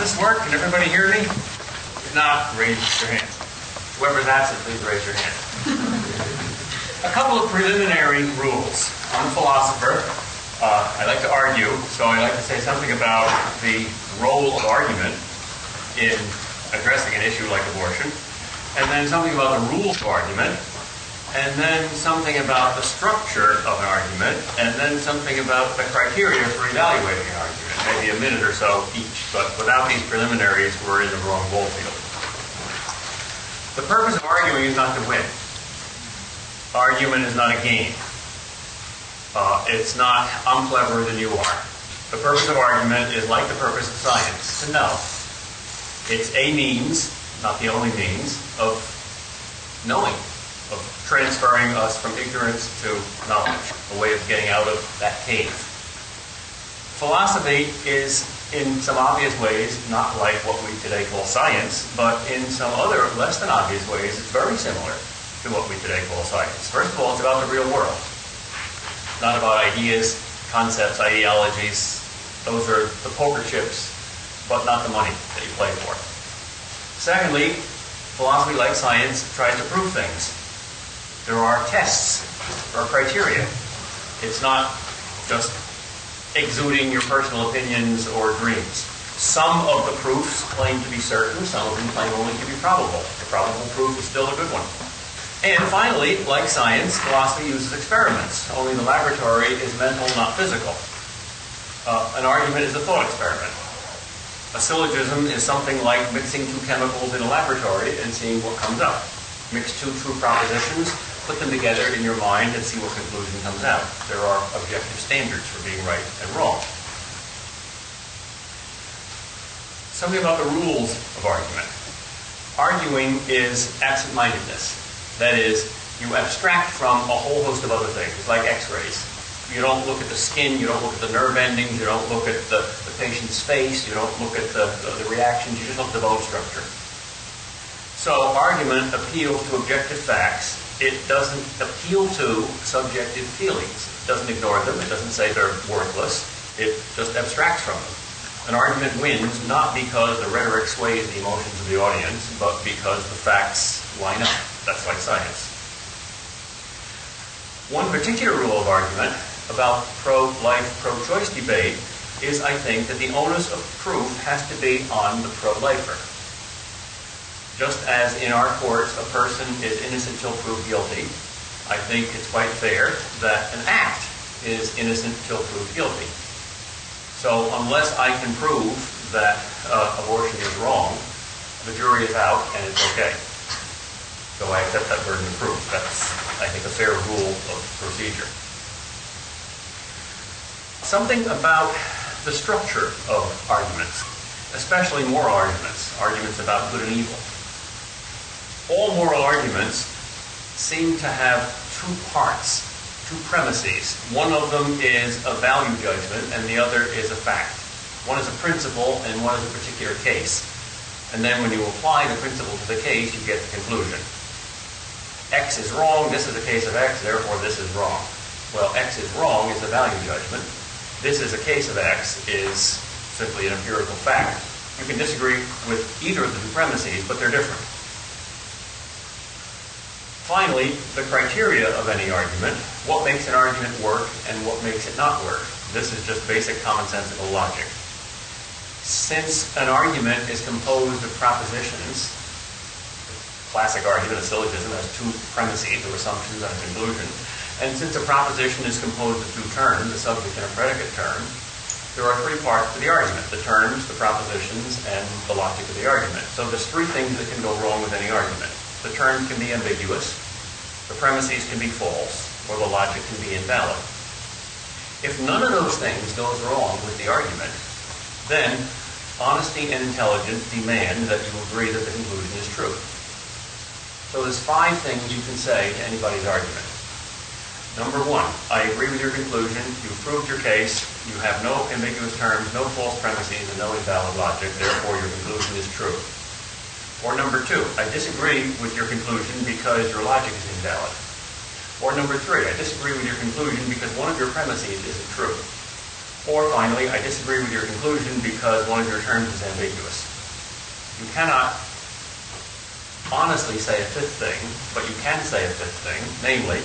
this work? Can everybody hear me? If not, raise your hand. Whoever's absent, please raise your hand. A couple of preliminary rules. I'm a philosopher. I like to argue, so I like to say something about the role of argument in addressing an issue like abortion, and then something about the rules of argument, and then something about the structure of an argument, and then something about the criteria for evaluating an argument. Maybe a minute or so each, but without these preliminaries, we're in the wrong ball field. The purpose of arguing is not to win. Argument is not a game. It's not, I'm cleverer than you are. The purpose of argument is like the purpose of science, to know. It's a means, not the only means, of knowing, of transferring us from ignorance to knowledge, a way of getting out of that cave. Philosophy is, in some obvious ways, not like what we today call science, but in some other less than obvious ways, it's very similar to what we today call science. First of all, it's about the real world. Not about ideas, concepts, ideologies. Those are the poker chips, but not the money that you play for. Secondly, philosophy, like science, tries to prove things. There are tests, there are criteria. It's not just exuding your personal opinions or dreams. Some of the proofs claim to be certain, some of them claim only to be probable. The probable proof is still a good one. And finally, like science, philosophy uses experiments, only the laboratory is mental, not physical. An argument is a thought experiment. A syllogism is something like mixing two chemicals in a laboratory and seeing what comes up. Mix two true propositions, put them together in your mind and see what conclusion comes out. There are objective standards for being right and wrong. Something about the rules of argument. Arguing is absent-mindedness. That is, you abstract from a whole host of other things, like x-rays. You don't look at the skin, you don't look at the nerve endings, you don't look at the patient's face, you don't look at the reactions, you just look at the bone structure. So argument appeals to objective facts. It doesn't appeal to subjective feelings. It doesn't ignore them, it doesn't say they're worthless, it just abstracts from them. An argument wins not because the rhetoric sways the emotions of the audience, but because the facts line up. That's like science. One particular rule of argument about pro-life, pro-choice debate is, I think, that the onus of proof has to be on the pro-lifer. Just as in our courts a person is innocent till proved guilty, I think it's quite fair that an act is innocent till proved guilty. So unless I can prove that abortion is wrong, the jury is out and it's okay. So I accept that burden of proof. That's, I think, a fair rule of procedure. Something about the structure of arguments, especially moral arguments, arguments about good and evil. All moral arguments seem to have two parts, two premises. One of them is a value judgment and the other is a fact. One is a principle and one is a particular case. And then when you apply the principle to the case, you get the conclusion. X is wrong, this is a case of X, therefore this is wrong. Well, X is wrong is a value judgment. This is a case of X is simply an empirical fact. You can disagree with either of the two premises, but they're different. Finally, the criteria of any argument, what makes an argument work and what makes it not work. This is just basic commonsensical logic. Since an argument is composed of propositions, classic argument, a syllogism, has two premises, or assumptions and a conclusion. And since a proposition is composed of two terms, a subject and a predicate term, there are three parts to the argument: the terms, the propositions, and the logic of the argument. So there's three things that can go wrong with any argument. The terms can be ambiguous, the premises can be false, or the logic can be invalid. If none of those things goes wrong with the argument, then honesty and intelligence demand that you agree that the conclusion is true. So there's five things you can say to anybody's argument. Number one, I agree with your conclusion, you've proved your case, you have no ambiguous terms, no false premises, and no invalid logic, therefore your conclusion is true. Or number two, I disagree with your conclusion because your logic is invalid. Or number three, I disagree with your conclusion because one of your premises isn't true. Or finally, I disagree with your conclusion because one of your terms is ambiguous. You cannot honestly say a fifth thing, but you can say a fifth thing, namely,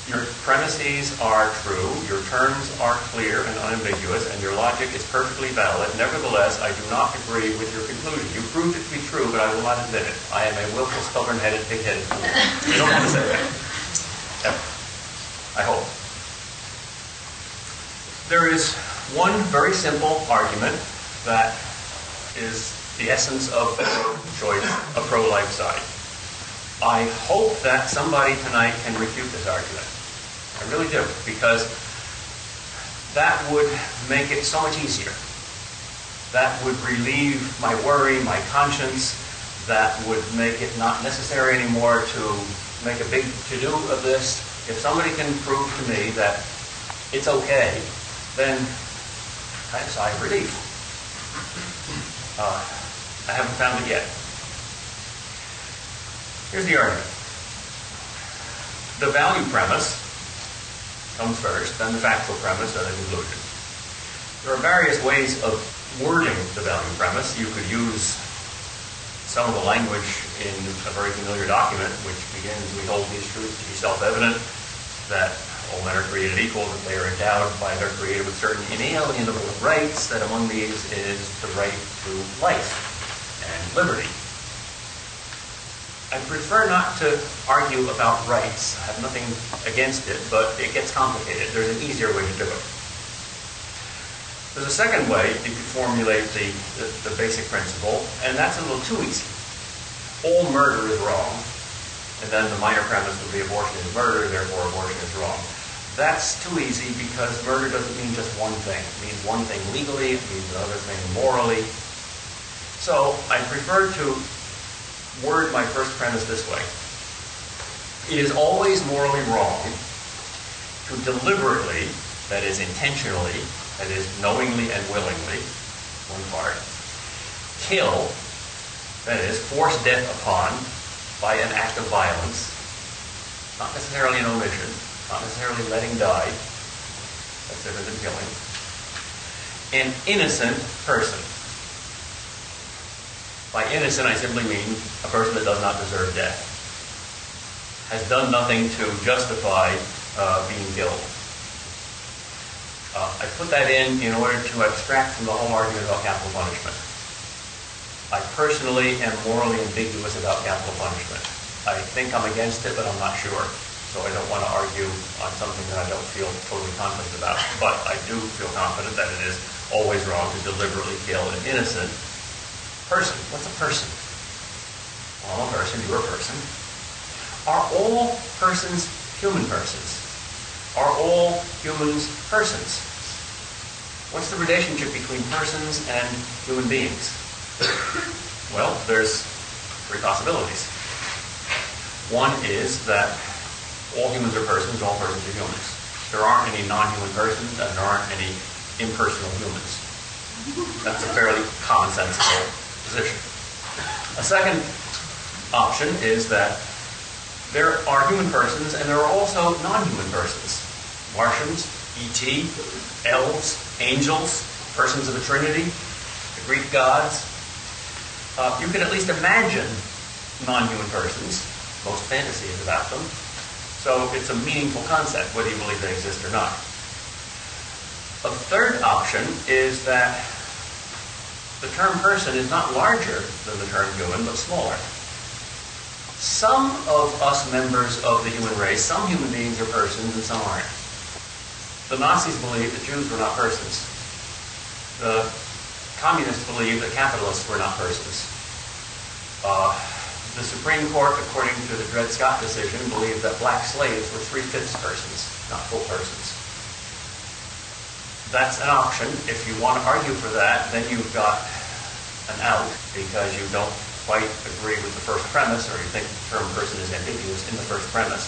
your premises are true, your terms are clear and unambiguous, and your logic is perfectly valid. Nevertheless, I do not agree with your conclusion. You proved it to be true, but I will not admit it. I am a willful, stubborn-headed, pig-headed fool. You don't want to say that. Ever. I hope. There is one very simple argument that is the essence of the pro-choice, a pro-life side. I hope that somebody tonight can refute this argument. I really do, because that would make it so much easier. That would relieve my worry, my conscience. That would make it not necessary anymore to make a big to-do of this. If somebody can prove to me that it's okay, then I have a sigh of relief. I haven't found it yet. Here's the argument. The value premise comes first, then the factual premise, then the conclusion. There are various ways of wording the value premise. You could use some of the language in a very familiar document, which begins, we hold these truths to be self-evident, that all men are created equal, that they are endowed by their Creator with certain inalienable rights, that among these is the right to life and liberty. I prefer not to argue about rights. I have nothing against it, but it gets complicated. There's an easier way to do it. There's a second way you could formulate the basic principle, and that's a little too easy. All murder is wrong, and then the minor premise would be abortion is murder, therefore abortion is wrong. That's too easy because murder doesn't mean just one thing. It means one thing legally, it means another thing morally. So I prefer to word my first premise this way. It is always morally wrong to deliberately, that is intentionally, that is knowingly and willingly, one part, kill, that is force death upon by an act of violence, not necessarily an omission, not necessarily letting die, that's different than killing, an innocent person. By innocent, I simply mean a person that does not deserve death, has done nothing to justify being killed. I put that in order to abstract from the whole argument about capital punishment. I personally am morally ambiguous about capital punishment. I think I'm against it, but I'm not sure. So I don't want to argue on something that I don't feel totally confident about. But I do feel confident that it is always wrong to deliberately kill an innocent person. What's a person? Well, I'm a person, you're a person. Are all persons human persons? Are all humans persons? What's the relationship between persons and human beings? Well, there's three possibilities. One is that all humans are persons, all persons are humans. There aren't any non-human persons, and there aren't any impersonal humans. That's a fairly commonsensical position. A second option is that there are human persons and there are also non-human persons. Martians, E.T., elves, angels, persons of the Trinity, the Greek gods. You can at least imagine non-human persons. Most fantasy is about them. So it's a meaningful concept, whether you believe they exist or not. A third option is that the term person is not larger than the term human, but smaller. Some of us members of the human race, some human beings are persons and some aren't. The Nazis believed that Jews were not persons. The communists believed that capitalists were not persons. The Supreme Court, according to the Dred Scott decision, believed that black slaves were 3/5 persons, not full persons. That's an option. If you want to argue for that, then you've got an out because you don't quite agree with the first premise, or you think the term person is ambiguous in the first premise.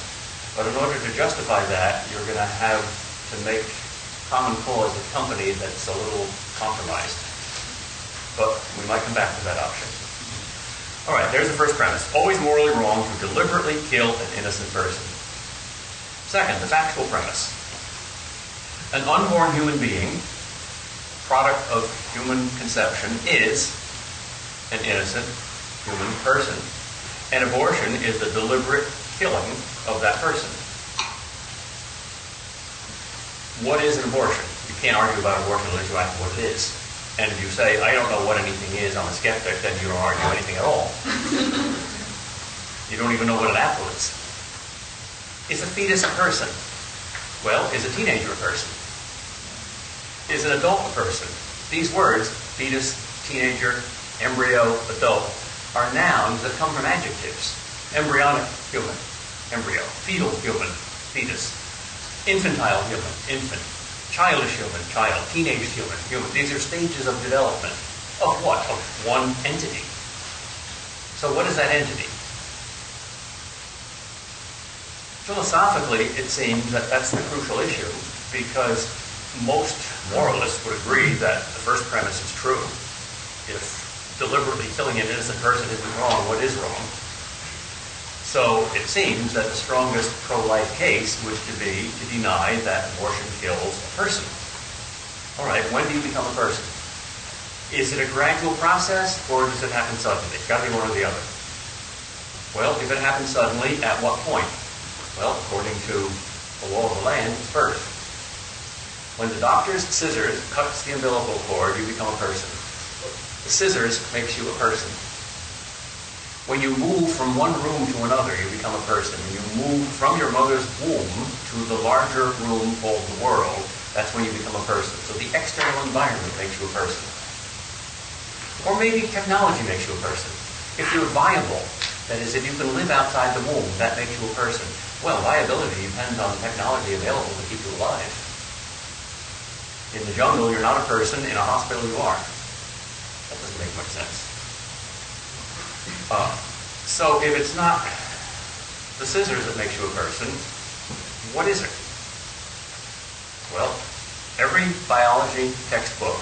But in order to justify that, you're going to have to make common cause with company that's a little compromised. But we might come back to that option. All right, there's the first premise. Always morally wrong to deliberately kill an innocent person. Second, the factual premise. An unborn human being, product of human conception, is an innocent human person. An abortion is the deliberate killing of that person. What is an abortion? You can't argue about abortion unless you ask what it is. And if you say, I don't know what anything is, I'm a skeptic, then you don't argue anything at all. You don't even know what an apple is. Is a fetus a person? Well, is a teenager a person? Is an adult a person? These words, fetus, teenager, embryo, adult, are nouns that come from adjectives. Embryonic, human, embryo. Fetal, human, fetus. Infantile, human, infant. Childish, human, child. Teenage, human, human. These are stages of development. Of what? Of one entity. So what is that entity? Philosophically, it seems that that's the crucial issue, because most moralists would agree that the first premise is true. If deliberately killing an innocent person isn't wrong, what is wrong? So it seems that the strongest pro-life case would be to deny that abortion kills a person. All right, when do you become a person? Is it a gradual process, or does it happen suddenly? It's got to be one or the other. Well, if it happens suddenly, at what point? Well, according to the law of the land, it's birth. When the doctor's scissors cuts the umbilical cord, you become a person. The scissors makes you a person. When you move from one room to another, you become a person. When you move from your mother's womb to the larger room called the world, that's when you become a person. So the external environment makes you a person. Or maybe technology makes you a person. If you're viable, that is, if you can live outside the womb, that makes you a person. Well, viability depends on the technology available to keep you alive. In the jungle, you're not a person. In a hospital, you are. That doesn't make much sense. So if it's not the scissors that makes you a person, what is it? Well, every biology textbook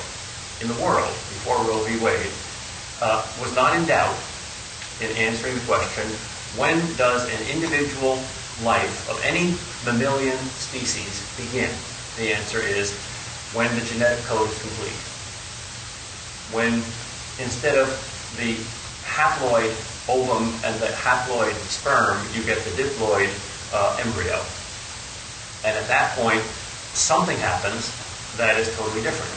in the world before Roe v. Wade was not in doubt in answering the question, when does an individual life of any mammalian species begin? The answer is when the genetic code is complete. When instead of the haploid ovum and the haploid sperm, you get the diploid embryo. And at that point, something happens that is totally different,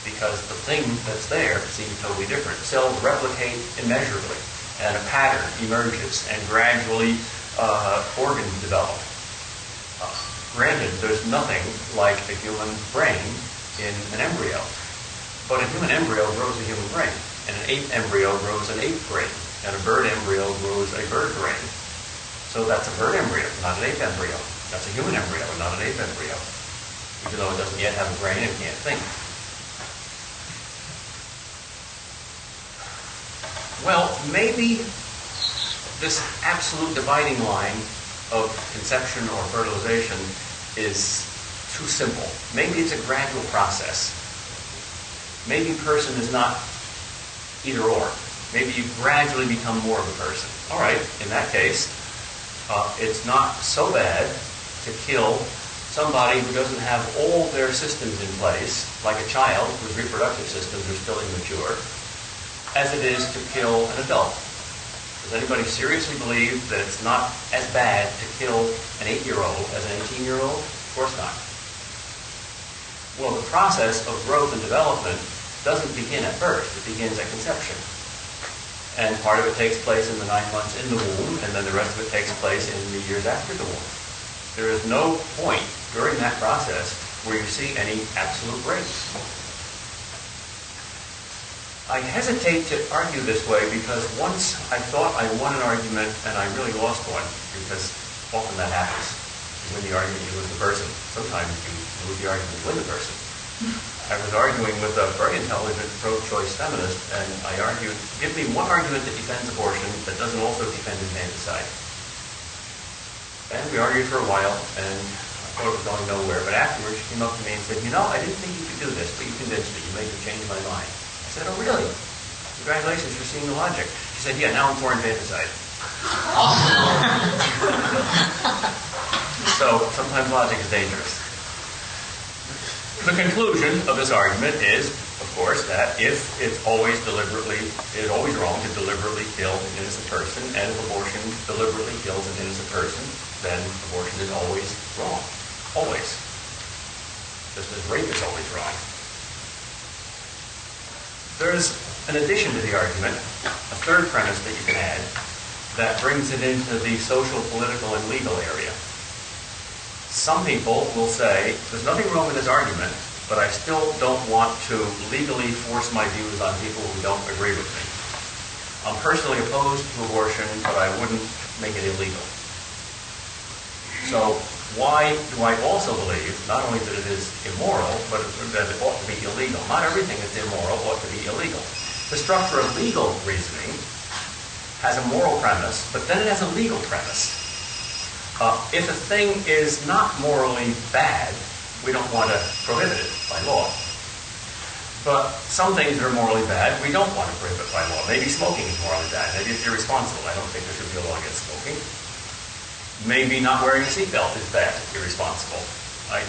because the thing that's there seems totally different. Cells replicate immeasurably, and a pattern emerges, and gradually organs develop. Granted, there's nothing like a human brain in an embryo, but a human embryo grows a human brain, and an ape embryo grows an ape brain, and a bird embryo grows a bird brain. So that's a bird embryo, not an ape embryo. That's a human embryo, not an ape embryo, even though it doesn't yet have a brain and can't think. Well, maybe this absolute dividing line of conception or fertilization is too simple. Maybe it's a gradual process. Maybe person is not either or. Maybe you gradually become more of a person. All right, in that case, it's not so bad to kill somebody who doesn't have all their systems in place, like a child whose reproductive systems are still immature, as it is to kill an adult. Does anybody seriously believe that it's not as bad to kill an 8-year-old as an 18-year-old? Of course not. Well, the process of growth and development doesn't begin at birth. It begins at conception. And part of it takes place in the 9 months in the womb, and then the rest of it takes place in the years after the womb. There is no point during that process where you see any absolute breaks. I hesitate to argue this way because once I thought I won an argument and I really lost one, because often that happens. You win the argument, you lose the person. Sometimes you lose the argument, you win the person. I was arguing with a very intelligent pro-choice feminist, and I argued, give me one argument that defends abortion that doesn't also defend infanticide. And we argued for a while, and I thought it was going nowhere, but afterwards she came up to me and said, you know, I didn't think you could do this, but you convinced me. You made me change my mind. I said, oh, really? Congratulations for seeing the logic. She said, yeah, now I'm for infanticide. So sometimes logic is dangerous. The conclusion of this argument is, of course, that if it is always wrong to deliberately kill an innocent person, and if abortion deliberately kills an innocent person, then abortion is always wrong. Always. Just as rape is always wrong. There's an addition to the argument, a third premise that you can add, that brings it into the social, political, and legal area. Some people will say, there's nothing wrong with this argument, but I still don't want to legally force my views on people who don't agree with me. I'm personally opposed to abortion, but I wouldn't make it illegal. So why do I also believe not only that it is immoral, but that it ought to be illegal? Not everything that's immoral ought to be illegal. The structure of legal reasoning has a moral premise, but then it has a legal premise. If a thing is not morally bad, we don't want to prohibit it by law. But some things that are morally bad, we don't want to prohibit by law. Maybe smoking is morally bad. Maybe it's irresponsible. I don't think there should be a law against smoking. Maybe not wearing a seatbelt is bad, irresponsible. I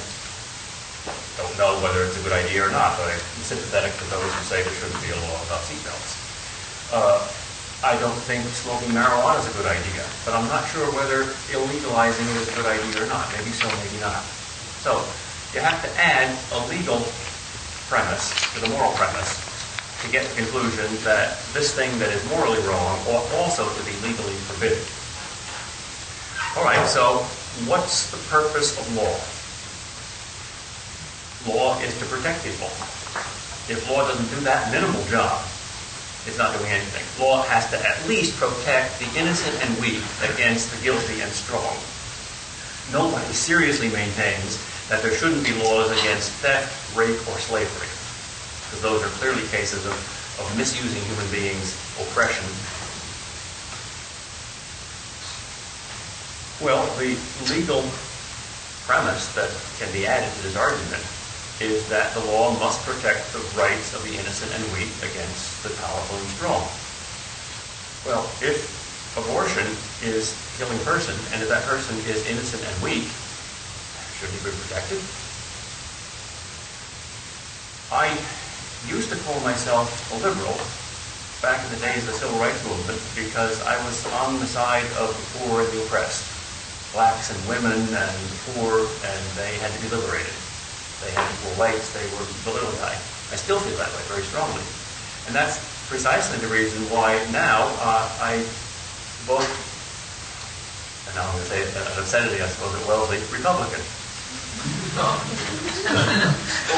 don't know whether it's a good idea or not, but I'm sympathetic to those who say there shouldn't be a law about seatbelts. I don't think smoking marijuana is a good idea, but I'm not sure whether illegalizing it is a good idea or not. Maybe so, maybe not. So you have to add a legal premise to the moral premise to get the conclusion that this thing that is morally wrong ought also to be legally forbidden. All right, so what's the purpose of law? Law is to protect people. If law doesn't do that minimal job, it's not doing anything. Law has to at least protect the innocent and weak against the guilty and strong. Nobody seriously maintains that there shouldn't be laws against theft, rape, or slavery, because those are clearly cases of misusing human beings, oppression. Well, the legal premise that can be added to this argument is that the law must protect the rights of the innocent and weak against the powerful and strong. Well, if abortion is killing a person, and if that person is innocent and weak, shouldn't he be protected? I used to call myself a liberal back in the days of the Civil Rights Movement because I was on the side of the poor and the oppressed. Blacks and women and the poor, and they had to be liberated. They had equal rights, they were the little guy. I still feel that way very strongly. And that's precisely the reason why now I vote, and now I'm going to say an obscenity, I suppose it will be, Republican.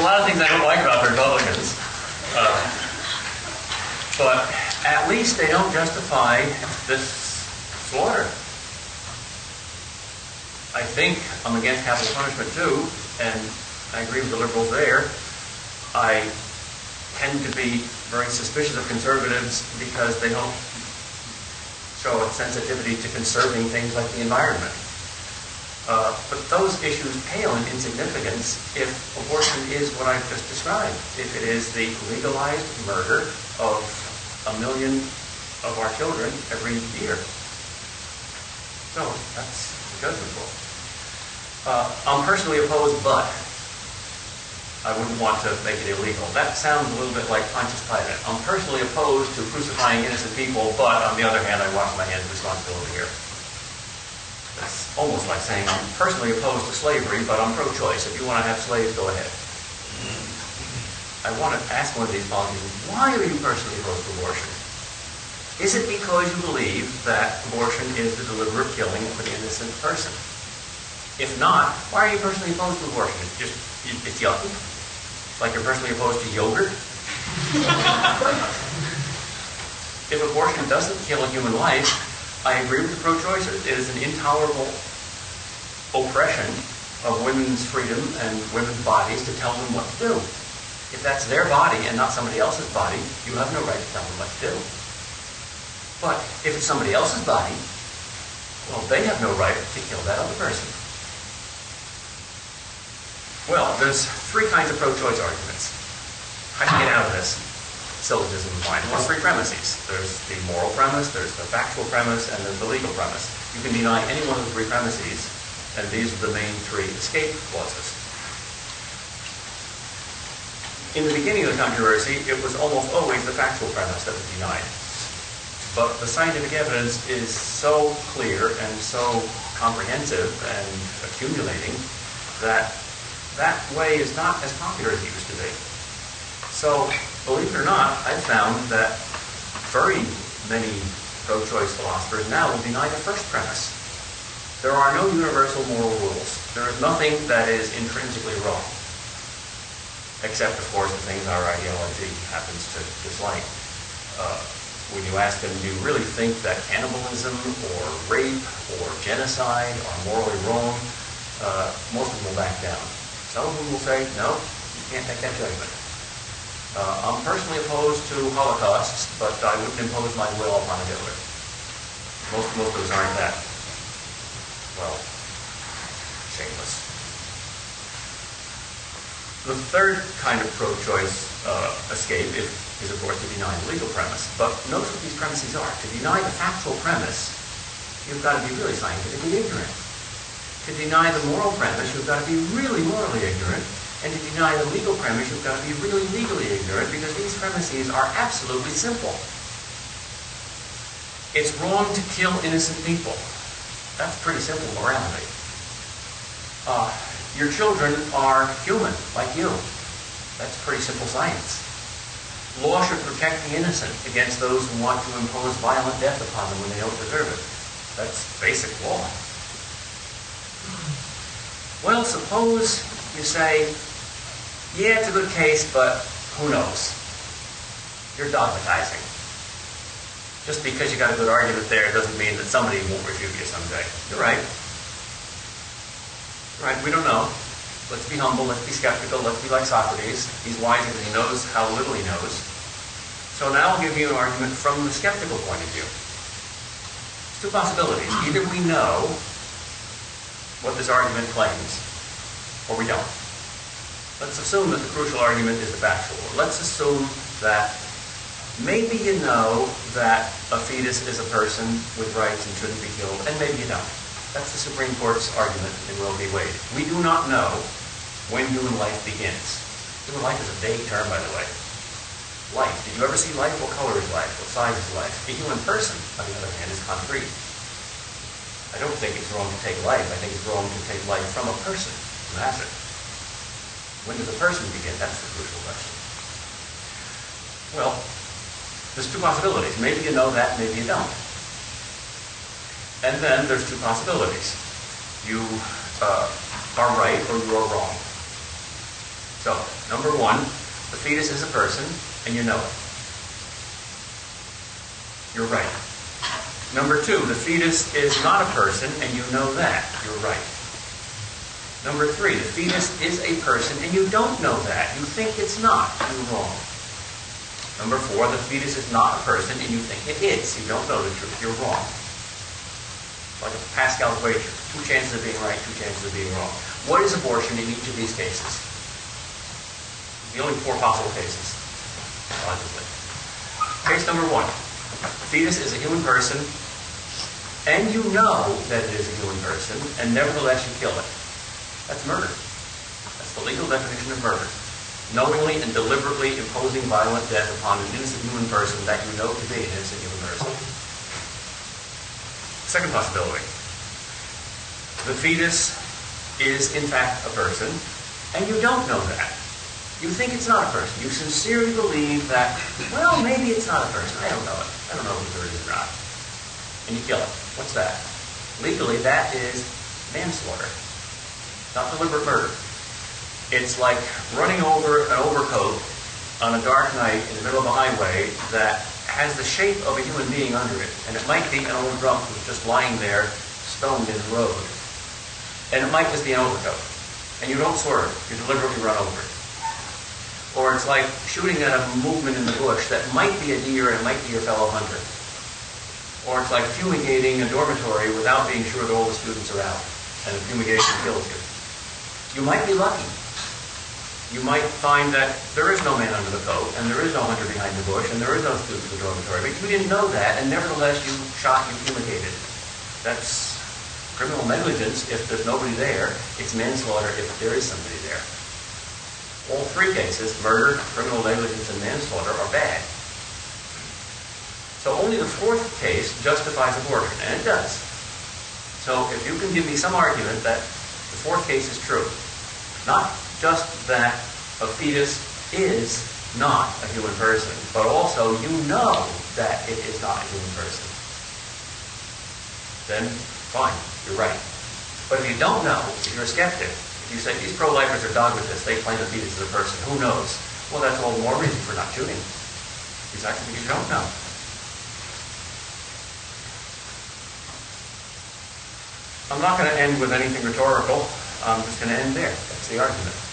A lot of things I don't like about the Republicans. But at least they don't justify this slaughter. I think I'm against capital punishment too, and I agree with the liberals there. I tend to be very suspicious of conservatives because they don't show a sensitivity to conserving things like the environment. But those issues pale in insignificance if abortion is what I've just described. If it is the legalized murder of 1 million of our children every year. So that's the judgment call. I'm personally opposed, but I wouldn't want to make it illegal. That sounds a little bit like Pontius Pilate. I'm personally opposed to crucifying innocent people, but on the other hand, I wash my hands of responsibility here. That's almost like saying I'm personally opposed to slavery, but I'm pro-choice. If you want to have slaves, go ahead. I want to ask one of these politicians, why are you personally opposed to abortion? Is it because you believe that abortion is the deliberate killing of an innocent person? If not, why are you personally opposed to abortion? It's yucky. It's like you're personally opposed to yogurt. If abortion doesn't kill a human life, I agree with the pro-choicers. It is an intolerable oppression of women's freedom and women's bodies to tell them what to do. If that's their body and not somebody else's body, you have no right to tell them what to do. But if it's somebody else's body, well, they have no right to kill that other person. Well, there's 3 kinds of pro-choice arguments. How do you get out of this syllogism of mine? There's 3 premises. There's the moral premise, there's the factual premise, and there's the legal premise. You can deny any one of the 3 premises, and these are the main 3 escape clauses. In the beginning of the controversy, it was almost always the factual premise that was denied. But the scientific evidence is so clear and so comprehensive and accumulating that that way is not as popular as it used to be. So, believe it or not, I've found that very many pro-choice philosophers now will deny the first premise. There are no universal moral rules. There is nothing that is intrinsically wrong, except, of course, the things our ideology happens to dislike. When you ask them, do you really think that cannibalism or rape or genocide are morally wrong, most of them will back down. Some of them will say, no, you can't make that judgment. I'm personally opposed to holocausts, but I wouldn't impose my will upon a Hitler. Most of those aren't that, well, shameless. The third kind of pro-choice escape is, of course, to deny the legal premise. But notice what these premises are. To deny the factual premise, you've got to be really scientifically ignorant. To deny the moral premise, you've got to be really morally ignorant. And to deny the legal premise, you've got to be really legally ignorant, because these premises are absolutely simple. It's wrong to kill innocent people. That's pretty simple morality. Your children are human, like you. That's pretty simple science. Law should protect the innocent against those who want to impose violent death upon them when they don't deserve it. That's basic law. Well, suppose you say, yeah, it's a good case, but who knows? You're dogmatizing. Just because you got a good argument there doesn't mean that somebody won't refute you someday. You're right. Right, we don't know. Let's be humble, let's be skeptical, let's be like Socrates. He's wise because he knows how little he knows. So now I'll give you an argument from the skeptical point of view. Two possibilities. Either we know what this argument claims, or we don't. Let's assume that the crucial argument is the factual one. Let's assume that maybe you know that a fetus is a person with rights and shouldn't be killed, and maybe you don't. That's the Supreme Court's argument in Roe v. Wade. We do not know when human life begins. Human life is a vague term, by the way. Life. Did you ever see life? What color is life? What size is life? A human person, on the other hand, is concrete. I don't think it's wrong to take life. I think it's wrong to take life from a person who has it. When does a person begin? That's the crucial question. Well, there's two possibilities. Maybe you know that, maybe you don't. And then there's two possibilities. You are right or you are wrong. So, number one, the fetus is a person and you know it. You're right. Number two, the fetus is not a person and you know that. You're right. Number three, the fetus is a person and you don't know that. You think it's not. You're wrong. Number four, the fetus is not a person and you think it is. You don't know the truth. You're wrong. Like a Pascal equation. 2 chances of being right, 2 chances of being wrong. What is abortion in each of these cases? The only 4 possible cases, logically. Case number 1. The fetus is a human person, and you know that it is a human person, and nevertheless you kill it. That's murder. That's the legal definition of murder. Knowingly and deliberately imposing violent death upon an innocent human person that you know to be an innocent human person. Second possibility. The fetus is, in fact, a person, and you don't know that. You think it's not a person. You sincerely believe that, well, maybe it's not a person. I don't know it. I don't know whether it is or not. And you kill it. What's that? Legally, that is manslaughter, not deliberate murder. It's like running over an overcoat on a dark night in the middle of a highway that has the shape of a human being under it. And it might be an old drunk who's just lying there, stoned in the road. And it might just be an overcoat. And you don't swerve. You deliberately run over it. Or it's like shooting at a movement in the bush that might be a deer and it might be your fellow hunter. Or it's like fumigating a dormitory without being sure that all the students are out. And the fumigation kills you. You might be lucky. You might find that there is no man under the coat, and there is no hunter behind the bush, and there is no student in the dormitory. But you didn't know that, and nevertheless you shot, you fumigated. That's criminal negligence if there's nobody there. It's manslaughter if there is somebody there. All three cases, murder, criminal negligence, and manslaughter, are bad. So only the fourth case justifies abortion, and it does. So if you can give me some argument that the fourth case is true, not just that a fetus is not a human person, but also you know that it is not a human person, then fine, you're right. But if you don't know, if you're a skeptic, if you say these pro-lifers are dogmatists, they claim the fetus is a person, who knows? Well, that's all the more reason for not shooting. Exactly because you don't know. I'm not going to end with anything rhetorical. I'm just going to end there. That's the argument.